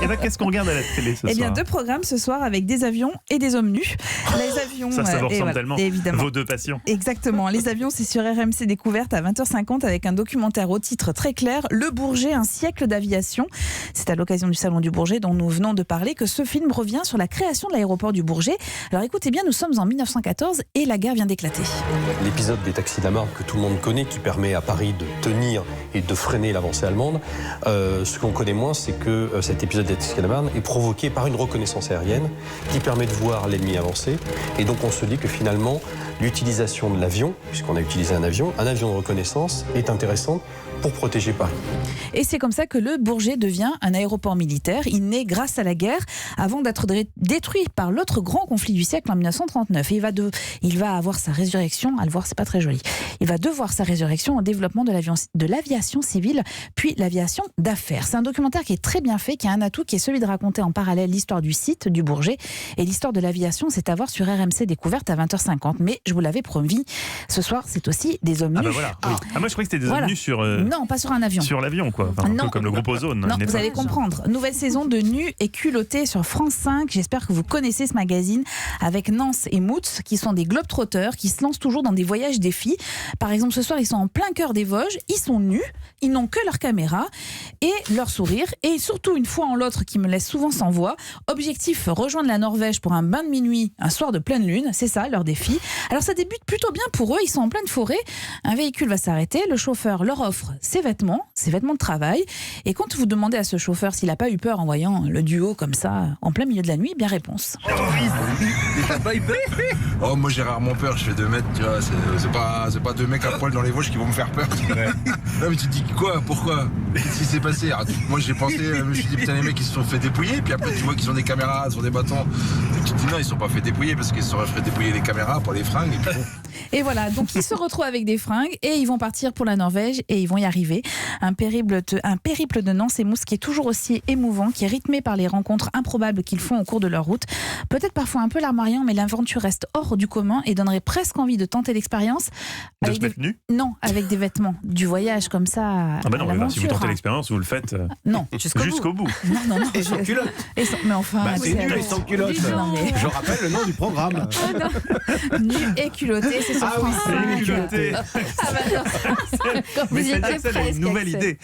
Et là, qu'est-ce qu'on regarde à la télé ce soir ? Eh bien, 2 programmes ce soir avec des avions et des hommes nus. Les avions, Ça vous et ressemble voilà, tellement. évidemment. Vos 2 passions. Exactement. Les avions, c'est sur RMC Découverte à 20h50 avec un documentaire au titre très clair, Le Bourget, un siècle d'aviation. C'est à l'occasion du Salon du Bourget dont nous venons de parler que ce film revient sur la création de l'aéroport du Bourget. Alors écoutez bien, nous sommes en 1914 et la guerre vient d'éclater. L'épisode des taxis de la Marne que tout le monde connaît, qui permet à Paris de tenir et de freiner l'avancée allemande, ce qu'on connaît moins, c'est que cet épisode des taxis de la Marne est provoqué par une reconnaissance aérienne qui permet de voir l'ennemi avancer. Et donc on se dit que finalement, l'utilisation de l'avion, puisqu'on a utilisé un avion de reconnaissance, est intéressante pour protéger Paris. Et c'est comme ça que le Bourget devient un aéroport militaire. Il naît grâce à la guerre avant d'être détruit par l'autre grand conflit du siècle en 1939. Et il va avoir sa résurrection, à le voir, c'est pas très joli. Il va devoir sa résurrection au développement de l'aviation civile, puis l'aviation d'affaires. C'est un documentaire qui est très bien fait, qui a un atout qui est celui de raconter en parallèle l'histoire du site du Bourget et l'histoire de l'aviation. C'est à voir sur RMC Découverte à 20h50. Mais je vous l'avais promis, ce soir, c'est aussi des hommes nus. Ah bah voilà. Oui. Ah, moi je croyais que c'était des hommes nus sur... Non, pas sur un avion. Sur l'avion, quoi. Enfin, un peu comme le groupe Ozone. Non, vous allez comprendre. Nouvelle saison de Nus et culottés sur France 5. J'espère que vous connaissez ce magazine avec Nance et Moutz, qui sont des globetrotters, qui se lancent toujours dans des voyages défis. Par exemple, ce soir, ils sont en plein cœur des Vosges. Ils sont nus. Ils n'ont que leur caméra et leur sourire. Et surtout, une fois en l'autre, qui me laisse souvent sans voix. Objectif, rejoindre la Norvège pour un bain de minuit, un soir de pleine lune. C'est ça, leur défi. Alors, ça débute plutôt bien pour eux. Ils sont en pleine forêt. Un véhicule va s'arrêter. Le chauffeur leur offre ses vêtements de travail. Et quand vous demandez à ce chauffeur s'il n'a pas eu peur en voyant le duo comme ça, en plein milieu de la nuit, bien réponse. T'as pas eu peur ? Oh, moi j'ai rarement peur, je fais 2 mètres, tu vois, c'est pas 2 mecs à poil dans les Vosges qui vont me faire peur. Ouais. Non mais tu te dis quoi ? Pourquoi ? Qu'est-ce qui s'est passé ? Alors, moi j'ai pensé, je me suis dit putain les mecs ils se sont fait dépouiller, puis après tu vois qu'ils ont des caméras sur des bâtons. Et tu te dis non, ils se sont pas fait dépouiller parce qu'ils se seraient fait dépouiller les caméras pour les fringues. Et, puis bon. Et voilà, donc ils se retrouvent avec des fringues et ils vont partir pour la Norvège et ils vont y arriver. Un périple de Nance et Moutz qui est toujours aussi émouvant, qui est rythmé par les rencontres improbables qu'ils font au cours de leur route. Peut-être parfois un peu larmoyant, mais l'aventure reste hors du commun et donnerait presque envie de tenter l'expérience. De se mettre nu ? Non, avec des vêtements. Du voyage comme ça. Ah bah non, mais si vous tentez l'expérience, vous le faites non, jusqu'au bout. Non. Et sans culotte. Mais enfin, c'est nul et sans culotte. Je rappelle le nom du programme. Nu et culotté, c'est sur France 5. C'est culotté. Ah bah non. Mais c'est une nouvelle idée.